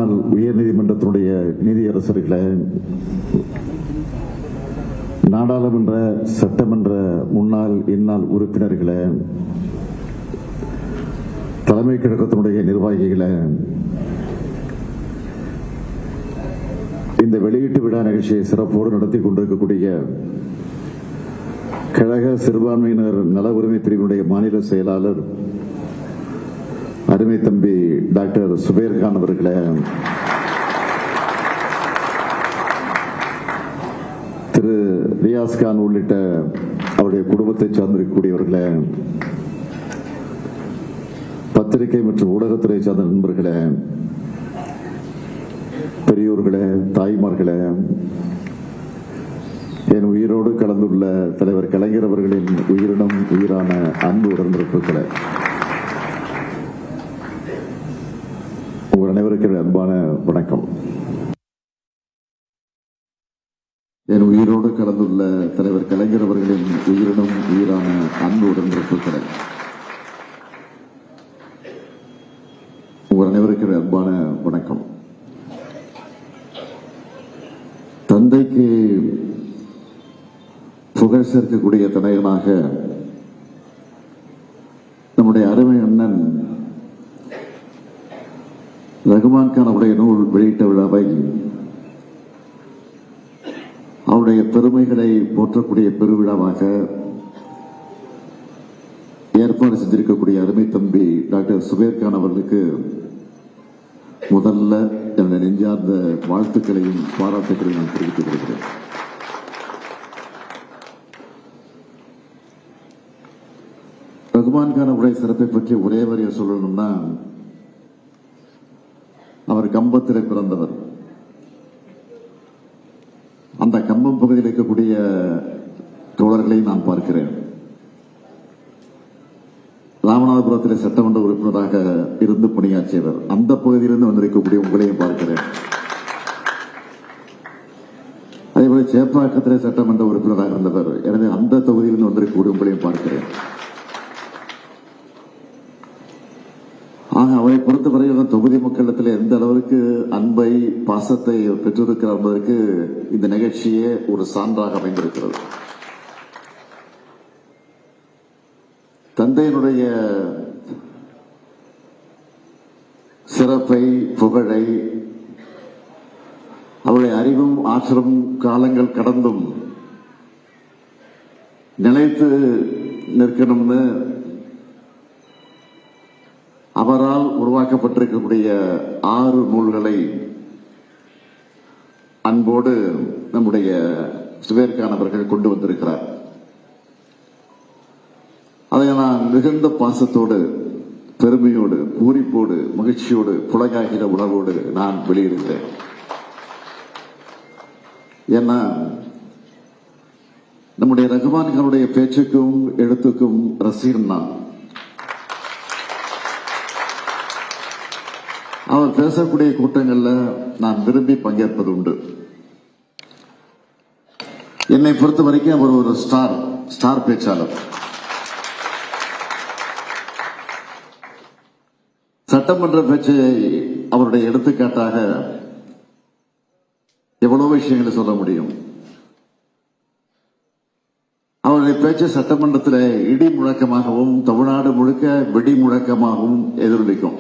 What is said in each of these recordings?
முன்னாள் உயர்நீதிமன்றத்தினுடைய நீதியரசர்களே, நாடாளுமன்ற சட்டமன்ற முன்னாள் இந்நாள் உறுப்பினர்களே, தலைமை கழகத்தினுடைய நிர்வாகிகளே, இந்த வெளியீட்டு விழா நிகழ்ச்சியை சிறப்போடு நடத்தி கொண்டிருக்கக்கூடிய கழக சிறுபான்மையினர் நல உரிமை பிரிவினுடைய மாநில செயலாளர் அருமை தம்பி டாக்டர் சுபேர் கான் அவர்களே, திரு ரியாஸ் கான் உள்ளிட்ட அவருடைய குடும்பத்தை சார்ந்திருக்கக்கூடியவர்களே, பத்திரிகை மற்றும் ஊடகத்துறை சார்ந்த நண்பர்களே, பெரியோர்களே, தாய்மார்களே, என் உயிரோடு கலந்துள்ள தலைவர் கலைஞர் அவர்களின் உயிரினம் உயிரான அன்பு உடன்பிறப்புகளே, உங்கள் அனைவருக்கும் அன்பான வணக்கம். என் உயிரோடு கலந்துள்ள தலைவர் கலைஞர் அவர்களின் உயிரினம் உயிரான அன்பு உடன்பிறப்புகளே, உங்கள் அனைவருக்கும் அன்பான வணக்கம். தந்தைக்கு புகழ் சேர்க்கக்கூடிய தலைவனாக நம்முடைய அருமை அண்ணன் ரகுமான் கான் அவருடைய நூல் வெளியிட்ட விழாவை அவருடைய பெருமைகளை போற்றக்கூடிய பெருவிழாவாக ஏற்பாடு செஞ்சிருக்கக்கூடிய அருமை தம்பி டாக்டர் சுபேர் கான் அவர்களுக்கு முதல்ல என்னுடைய நெஞ்சார்ந்த வாழ்த்துக்களையும் பாராட்டுகளையும் நான் தெரிவித்துக் கொள்கிறேன். ரகுமான் கான் அவருடைய சிறப்பை பற்றி ஒரே வரியை சொல்லணும்னா, அவர் கம்பத்திலே பிறந்தவர். அந்த கம்பம் பகுதியில் இருக்கக்கூடிய தோழர்களை நான் பார்க்கிறேன். ராமநாதபுரத்தில் சட்டமன்ற உறுப்பினராக இருந்து பணியாற்றியவர். அந்த பகுதியிலிருந்து வந்திருக்கக்கூடிய உங்களையும் பார்க்கிறேன். அதேபோல சேப்பாக்கத்திலே சட்டமன்ற உறுப்பினராக இருந்தவர். எனவே அந்த தொகுதியிலிருந்து வந்திருக்கக்கூடிய உங்களையும் பார்க்கிறேன். ஆக அவரை பொறுத்தவரையில் தொகுதி மக்களிடத்தில் எந்த அளவிற்கு அன்பை பாசத்தை பெற்றிருக்கிறார் என்பதற்கு இந்த நிகழ்ச்சியே ஒரு சான்றாக அமைந்திருக்கிறது. தந்தையினுடைய சிறப்பை புகழை அவருடைய அறிவும் ஆற்றலும் காலங்கள் கடந்தும் நிலைத்து நிற்கணும்னு அவரால் உருவாக்கப்பட்டிருக்கக்கூடிய 6 நூல்களை அன்போடு நம்முடைய சுபேர் கான் அவர்கள் கொண்டு வந்திருக்கிறார். அதை நான் மிகுந்த பாசத்தோடு, பெருமையோடு, பூரிப்போடு, மகிழ்ச்சியோடு, புலகாகிற உணர்வோடு நான் வெளியிடுகிறேன். ஏன்னா நம்முடைய ரகுமான் கானுடைய பேச்சுக்கும் எழுத்துக்கும் ரசிகன் நான். அவர் பேசக்கூடிய கூட்டங்களில் நான் விரும்பி பங்கேற்பது உண்டு. என்னை பொறுத்த வரைக்கும் அவர் ஒரு ஸ்டார் பேச்சாளர். சட்டமன்ற பேச்சை அவருடைய எடுத்துக்காட்டாக எவ்வளவு விஷயங்களை சொல்ல முடியும். அவருடைய பேச்சு சட்டமன்றத்தில் இடி முழக்கமாகவும் தமிழ்நாடு முழுக்க வெடி முழக்கமாகவும் எதிரொலிக்கும்.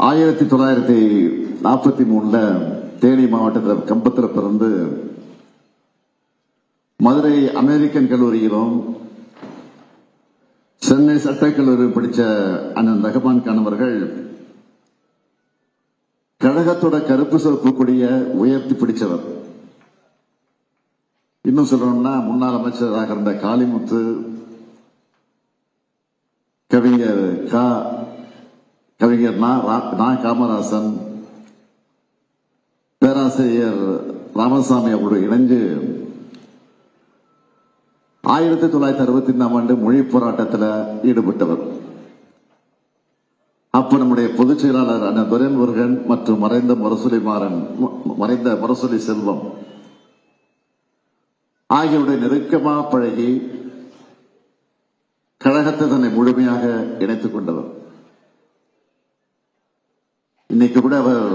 1943 தேனி மாவட்டத்தில் கம்பத்தில் பிறந்து மதுரை அமெரிக்கன் கல்லூரியிலும் சென்னை சட்டக்கல்லூரியில் படித்த அண்ணன் ரகுமான் கான் அவர்கள் கழகத்தோட கருப்பு சிவப்பு கொடிய உயர்த்தி பிடிச்சவர். இன்னும் சொல்லணும்னா முன்னாள் அமைச்சராக இருந்த காளிமுத்து, கவிஞர் காமராசன், பேராசிரியர் ராமசாமி அவரோடு இணைஞ்சு 1965 மொழி போராட்டத்தில் ஈடுபட்டவர். அப்ப நம்முடைய பொதுச் செயலாளர் அண்ணன் துரைமுருகன் மற்றும் மறைந்த முரசொலி செல்வம் ஆகியோருடைய நெருக்கமாக பழகி கழகத்தை தன்னை முழுமையாக இணைத்துக் கொண்டவர். இன்னைக்கு கூட அவர்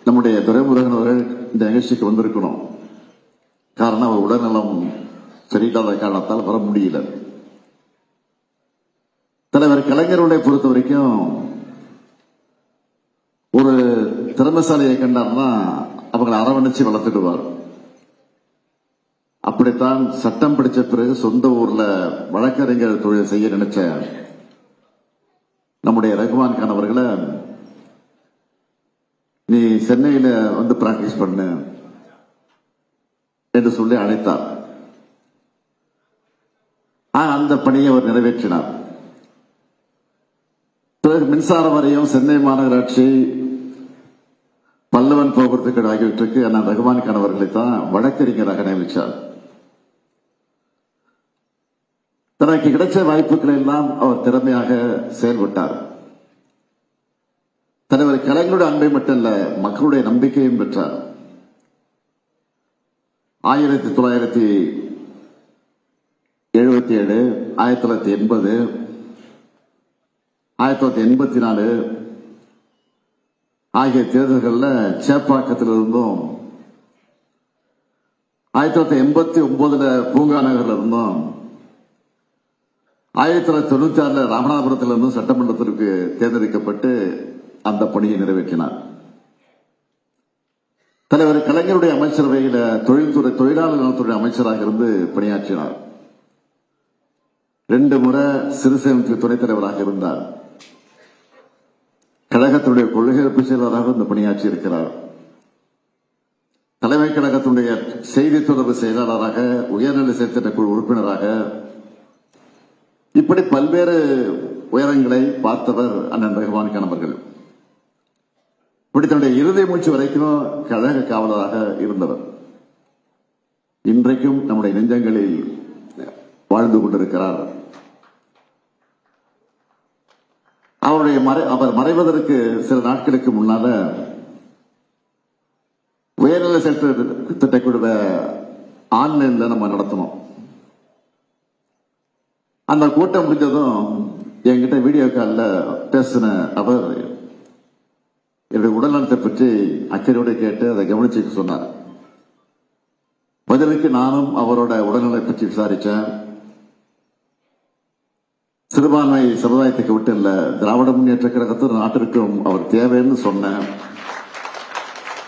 நம்முடைய துரைமுருகன் அவர்கள் இந்த நிகழ்ச்சிக்கு வந்திருக்கணும். காரணம் அவர் உடல்நலம் சரியில்லாத காரணத்தால் வர முடியல. தலைவர் கலைஞருடைய பொறுத்த வரைக்கும் ஒரு திறமைசாலியை கண்டார்னா அவங்களை அரவணைச்சு வளர்த்துடுவார். அப்படித்தான் சட்டம் படிச்ச பிறகு சொந்த ஊர்ல வழக்கறிஞர் தொழில் செய்ய நினைச்ச நம்முடைய ரகுமான் கான் அவர்களை நீ சென்னையில வந்து பிராக்டிஸ் பண்ணு என்று சொல்லி அழைத்தார். அந்த பணியை அவர் நிறைவேற்றினார். பிறகு மின்சார வாரியம், சென்னை மாநகராட்சி, பல்லவன் போக்குவரத்து ஆகியவற்றுக்கு அண்ணன் ரகுமான் கான் அவர்களை தான் வழக்கறிஞராக நியமித்தார். தனக்கு கிடைச்ச வாய்ப்புகளை எல்லாம் அவர் திறமையாக செயல்பட்டார். தலைவர் கலைஞருடைய அன்பை மட்டுமல்ல, மக்களுடைய நம்பிக்கையும் பெற்றார். 1977, 1980, 1984 ஆகிய தேர்தல்களில் சேப்பாக்கத்தில் இருந்தும், 1989 பூங்கா நகர்ல இருந்தும், 1996 ராமநாதபுரத்தில் இருந்தும் சட்டமன்றத்திற்கு தேர்ந்தெடுக்கப்பட்டு அந்த பணியை நிறைவேற்றினார். தலைவர் கலைஞருடைய அமைச்சரவையில் தொழிலாளர் நலத்துறை அமைச்சராக இருந்து பணியாற்றினார். 2 முறை சிறுசேமிப்பு துணைத் தலைவராக இருந்தார். கழகத்தினுடைய கொள்கையேற்பு செயலாளராக இந்த பணியாற்றி இருக்கிறார். தலைமை கழகத்தினுடைய செய்தி தொடர்பு செயலாளராக, உயர்நிலை செயற்திட்ட குழு உறுப்பினராக, இப்படி பல்வேறு உயரங்களை பார்த்தவர் அண்ணன் ரகுமான் கான் அவர்கள். இப்படி தன்னுடைய இறுதி மூச்சு வரைக்கும் கழக காவலராக இருந்தவர். இன்றைக்கும் நம்முடைய நெஞ்சங்களில் வாழ்ந்து கொண்டிருக்கிறார். அவர் மறைவதற்கு சில நாட்களுக்கு முன்னால உயர்நிலை செயற்திட்ட திட்டக்குழுவை ஆன்லைன்ல நம்ம நடத்தணும். அந்த கூட்டம் முடிஞ்சதும் என்கிட்ட வீடியோ காலில் பேசின அவர் என்னுடைய உடல்நலத்தை பற்றி அக்கறையோடு கேட்டு அதை கவனிச்சுக்க சொன்னார். பதிலுக்கு நானும் அவரோட உடல்நலை பற்றி விசாரிச்சேன். சிறுபான்மை சமுதாயத்துக்கு விட்டு இல்ல, திராவிட முன்னேற்ற கழகத்தில் நாட்டிற்கும் அவர் தேவைன்னு சொன்னேன்.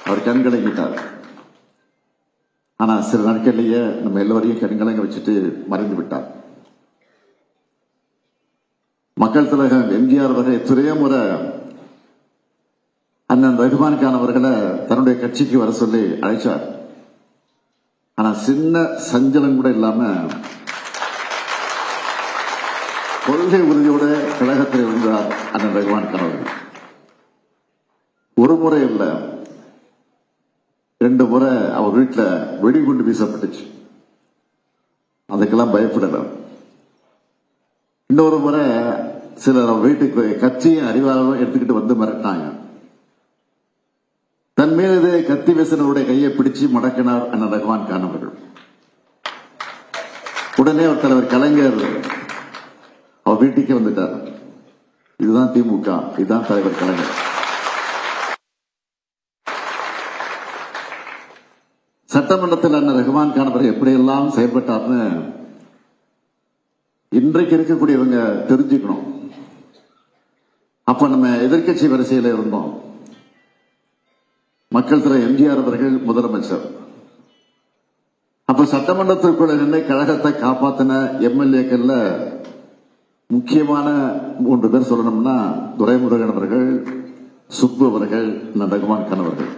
அவர் கண்கலங்கிட்டார். ஆனா சில நாட்கள்லயே நம்ம எல்லோரையும் கண்கலங்க வச்சுட்டு மறைந்து விட்டார். மக்கள் தலைவர் எம்ஜிஆர் அவர்கள் எத்தனையோ முறை அண்ணன் ரகுமான் கான் அவர்களை தன்னுடைய கட்சிக்கு வர சொல்லி அழைச்சார். ஆனா சின்ன சஞ்சலம் கூட இல்லாம கொள்கை உறுதியோடு கழகத்தில் இருந்தார் அண்ணன் ரகுமான் கான் அவர்கள். ஒரு முறை இல்ல, 2 முறை அவர் வீட்டில் வெடிகுண்டு வீசப்பட்டுச்சு. அதுக்கெல்லாம் பயப்படல. இன்னொரு முறை சிலர் வீட்டுக்கு கட்சியும் அறிவாளரும் எடுத்துக்கிட்டு வந்து மிரட்டினாங்க. தன் மீது கத்தி வீசினருடைய கையை பிடிச்சு முடக்கினார் அண்ணன் ரகுமான் கான் அவர்கள். உடனே அவர் தலைவர் கலைஞர் அவர் வீட்டுக்கே வந்துட்டார். இதுதான் திமுக, இதுதான் தலைவர் கலைஞர். சட்டமன்றத்தில் அண்ணன் ரகுமான் கான் அவர்கள் எப்படியெல்லாம் செயல்பட்டார்னு இன்றைக்கு இருக்கக்கூடியவங்க தெரிஞ்சுக்கணும். அப்ப நம்ம எதிர்கட்சி வரிசையில இருந்தோம். மக்கள் தலைவர் எம்ஜிஆர் அவர்கள் முதலமைச்சர். அப்ப சட்டமன்றத்திற்குள்ள நின்று கழகத்தை காப்பாத்தின எம்எல்ஏக்கள்ல முக்கியமான 3 பேர் சொல்லணும்னா துரைமுருகன் அவர்கள், சுப்பு அவர்கள், ரகுமான் கான் அவர்கள்.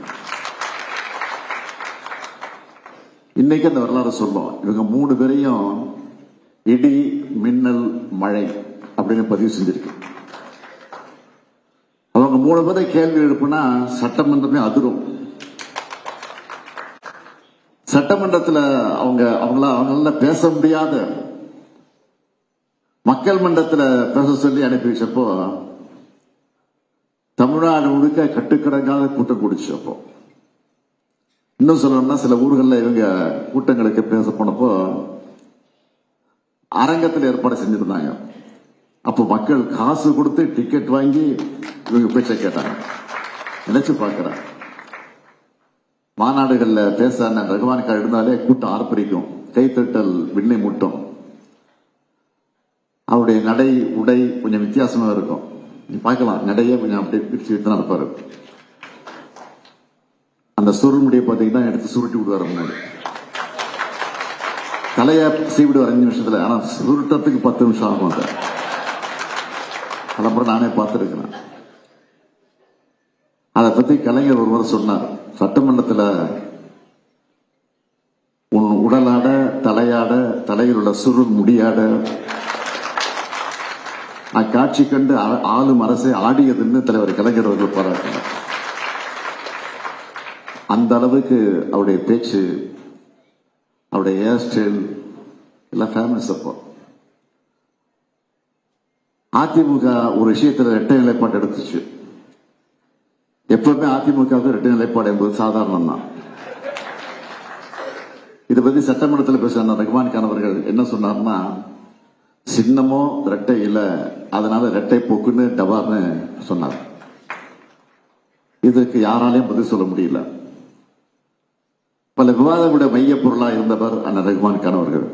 இன்னைக்கு அந்த வரலாறு சொல்லும். இவங்க 3 பேரையும் இடி, மின்னல், மழை அப்படின்னு பதிவு செஞ்சிருக்கு. அவங்க 3 பேரை கேள்வி எழுப்புனா சட்டமன்றமே அதிரும். சட்டமன்றத்தில் அவங்களால பேச முடியாத மக்கள் மன்றத்தில் பேச சொல்லி அனுப்பி வச்சப்போ தமிழ்நாடு முழுக்க கட்டுக்கடங்காத கூட்டம் கூடிச்சு. அப்போ இன்னும் சொல்லணும்னா சில ஊர்களில் இவங்க கூட்டங்களுக்கு பேச போனப்போ அரங்கத்தில் ஏற்பாடு செஞ்சிருந்தாங்க. அப்போ மக்கள் காசு கொடுத்து டிக்கெட் வாங்கி இவங்க பேச்ச கேட்டாங்க. நினைச்சு பார்க்கிறேன், மாநாடுகள்ல பேச ரகுமான் கான் இருந்தாலே கூட்டம் ஆர்ப்பரிக்கும், கைத்தட்டல் விண்ணை முட்டும். அவருடைய நடை உடை கொஞ்சம் வித்தியாசமா இருக்கும். நீ பார்க்கலாம், நடையே கொஞ்சம் அப்படியே பிரிச்சு விட்டு நடப்பாரு. அந்த சுருள்முடியை பார்த்தீங்கன்னா எடுத்து சுருட்டி விடுவார் முன்னாடி, தலையை சீவிடுவார் 5 நிமிஷத்துல. ஆனா சுருட்டத்துக்கு 10 நிமிஷம் ஆகும். அதப்புறம் நானே பார்த்துருக்கிறேன். அதை பத்தி கலைஞர் ஒரு முறை சொன்னார், சட்டமன்றத்தில் உன் உடலாட தலையாட தலையில் உள்ள சுருள் முடியாட அக்காட்சி கண்டு ஆளும் அரசை ஆடியதுன்னு தலைவர் கலைஞர் அவர்கள் பாராட்டினார். அந்த அளவுக்கு அவருடைய பேச்சு, அவருடைய ஹேர் ஸ்டைல் எல்லாம் ஃபேமஸ். அப்போ அதிமுக ஒரு விஷயத்தில் இரட்டை நிலைப்பாடு எடுத்துச்சு. எப்பவுமே அதிமுகவுக்கு இரட்டை நிலைப்பாடு என்பது சாதாரணம் தான். இதை பத்தி சட்டமன்றத்தில் பேசின ரகுமான் கான் அவர்கள் என்ன சொன்னார்னா, சின்னமோ இரட்டை இல்லை, அதனால இரட்டை போக்குன்னு டவார்னு சொன்னார். இதற்கு யாராலையும் பதில் சொல்ல முடியல. பல விவாதங்களுடைய மைய பொருளா இருந்தவர் அண்ணன் ரகுமான் கான் அவர்கள்.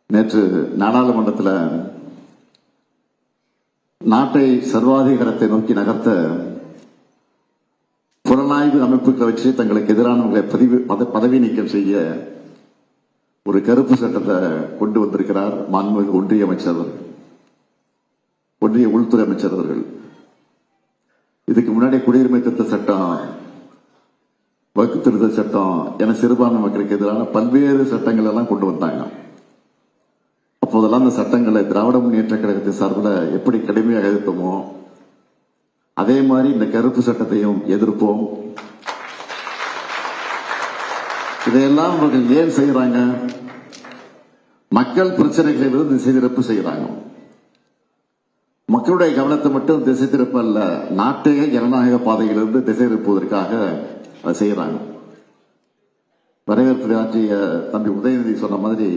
நேற்று நாடாளுமன்றத்தில் நாட்டை சர்வாதிகாரத்தை நோக்கி நகர்த்த புலனாய்வு அமைப்புகளை வச்சு தங்களுக்கு எதிரானவர்களை பதவி நீக்கம் செய்ய ஒரு கருப்பு சட்டத்தை கொண்டு வந்திருக்கிறார் மாண்புமிகு ஒன்றிய அமைச்சர், ஒன்றிய உள்துறை அமைச்சர் அவர்கள். இதுக்கு முன்னாடி குடியுரிமை திருத்த சட்டம், வகுப்பு திருத்த சட்டம் என சிறுபான்மை மக்களுக்கு எதிரான பல்வேறு சட்டங்கள் எல்லாம் கொண்டு வந்தாங்க. அப்போதெல்லாம் அந்த சட்டங்களை திராவிட முன்னேற்ற கழகத்தின் சார்பில் எப்படி கடுமையாக எதிர்த்தோமோ அதே மாதிரி இந்த கருப்பு சட்டத்தையும் எதிர்ப்போம். இதையெல்லாம் அவர்கள் ஏன் செய்யறாங்க? மக்கள் பிரச்சனைகளிலிருந்து திசை திருப்பு செய்யறாங்க. மக்களுடைய கவனத்தை மட்டும் திசை திருப்ப அல்ல, நாட்டையே ஜனநாயக பாதையிலிருந்து திசை திருப்புவதற்காக அதை செய்யறாங்க. வரவேற்பு ஆற்றிய தம்பி உதயநிதி சொன்ன மாதிரி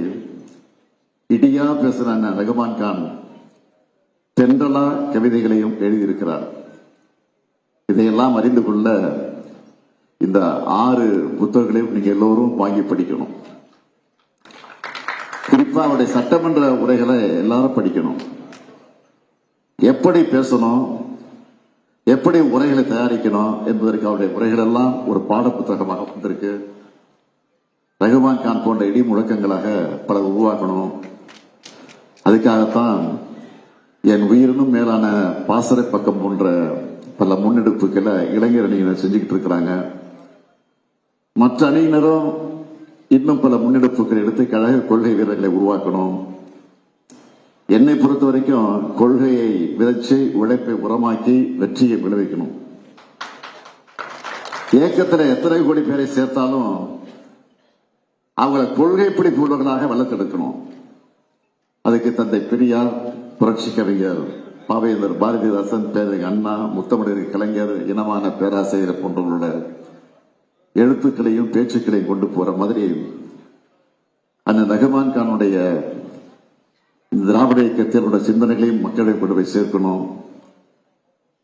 இடியா பேசுற ரகுமான் கான் தென்றலா கவிதைகளையும் எழுதியிருக்கிறார். இதையெல்லாம் அறிந்து கொள்ள இந்த 6 புத்தகங்களையும் நீங்க எல்லோரும் வாங்கி படிக்கணும். குறிப்பா அவருடைய சட்டமன்ற உரைகளை எல்லாரும் படிக்கணும். எப்படி பேசணும், எப்படி உரைகளை தயாரிக்கணும் என்பதற்கு அவருடைய உரைகள் எல்லாம் ஒரு பாட புத்தகமாக வந்திருக்கு. ரகுமான் கான் போன்ற இடி முழக்கங்களாக பல உருவாக்கணும். அதுக்காகத்தான் என் உயிரினும் மேலான பாசறை பக்கம் போன்ற பல முன்னெடுப்புகளை இளைஞர் அணியினர் செஞ்சுக்கிட்டு இருக்கிறாங்க. மற்ற அணியினரும் இன்னும் பல முன்னெடுப்புகளை எடுத்து கழக கொள்கை வீரர்களை உருவாக்கணும். என்னை பொறுத்த வரைக்கும் கொள்கையை விதைச்சு உழைப்பை உரமாக்கி வெற்றியை விளைவிக்கணும். இயக்கத்தில் எத்தனை கோடி பேரை சேர்த்தாலும் அவங்களை கொள்கை பிடிப்பு உள்ளவர்களாக வளர்த்தெடுக்கணும். அதுக்கு தந்தை பெரியார், புரட்சி கவிஞர் பாவேந்தர் பாரதிதாசன், பேரறிஞர் அண்ணா, முத்தமிழர் கலைஞர், இனமான பேராசிரியர் போன்றவர்களோட எழுத்துக்களையும் பேச்சுக்களையும் கொண்டு போற மாதிரி அந்த ரகுமான் கானுடைய திராவிட இயக்கத்தினோட சிந்தனைகளையும் மக்களை கொண்டு போய் சேர்க்கணும்.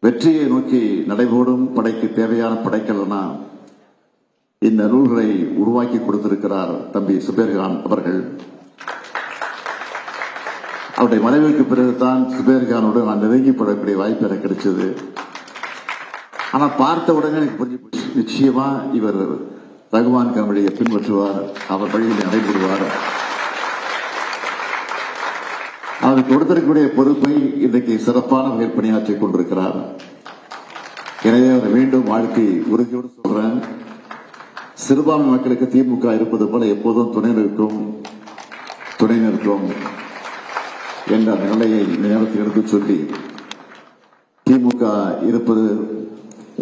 வெற்றியை நோக்கி நடைபோடும் படைக்கு தேவையான படைக்கலனா இந்த நூல்களை உருவாக்கி கொடுத்திருக்கிறார் தம்பி சுபேர்கான் அவர்கள். அவருடைய மறைவுக்கு பிறகுதான் சுபேர்கானோடு நான் நெருங்கி படக்கூடிய வாய்ப்பு எனக்கு கிடைச்சது. ஆனா பார்த்த உடனே எனக்கு புரிஞ்சு போச்சு, நிச்சயமா இவர் ரகுமான் கான் வழியை பின்பற்றுவார், அவர் வழியில் நடைபெறுவார். அவருக்கு கொடுத்திருக்கக்கூடிய பொறுப்பை இன்றைக்கு சிறப்பான வகையில் பணியாற்றிக் கொண்டிருக்கிறார். எனவே அவரை மீண்டும் வாழ்க்கை உறுதியோடு சொல்றேன், சிறுபான்மை மக்களுக்கு திமுக இருப்பது போல எப்போதும் துணை நிற்கும் என்ற அந்த நிலையை இந்த நேரத்தில் எடுத்து சொல்லி, திமுக இருப்பது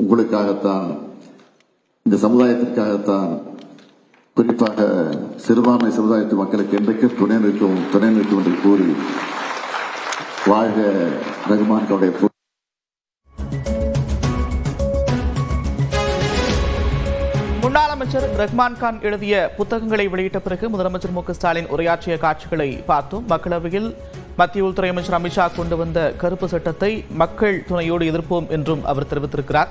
உங்களுக்காகத்தான், இந்த சமுதாயத்திற்காகத்தான், குறிப்பாக சிறுபான்மை சமுதாயத்து மக்களுக்கு என்றைக்கு துணை நிற்கும் என்று கூறி வாழ்க ரகுமான் கானுடைய. முன்னாள் அமைச்சர் ரகுமான் கான் எழுதிய புத்தகங்களை வெளியிட்ட பிறகு முதலமைச்சர் மு.க. ஸ்டாலின் உரையாற்றிய காட்சிகளை பார்த்தோம். மக்களவையில் மத்திய உள்துறை அமைச்சர் அமித்ஷா கொண்டு வந்த கருப்பு சட்டத்தை மக்கள் துணையோடு எதிர்ப்போம் என்றும் அவர் தெரிவித்திருக்கிறார்.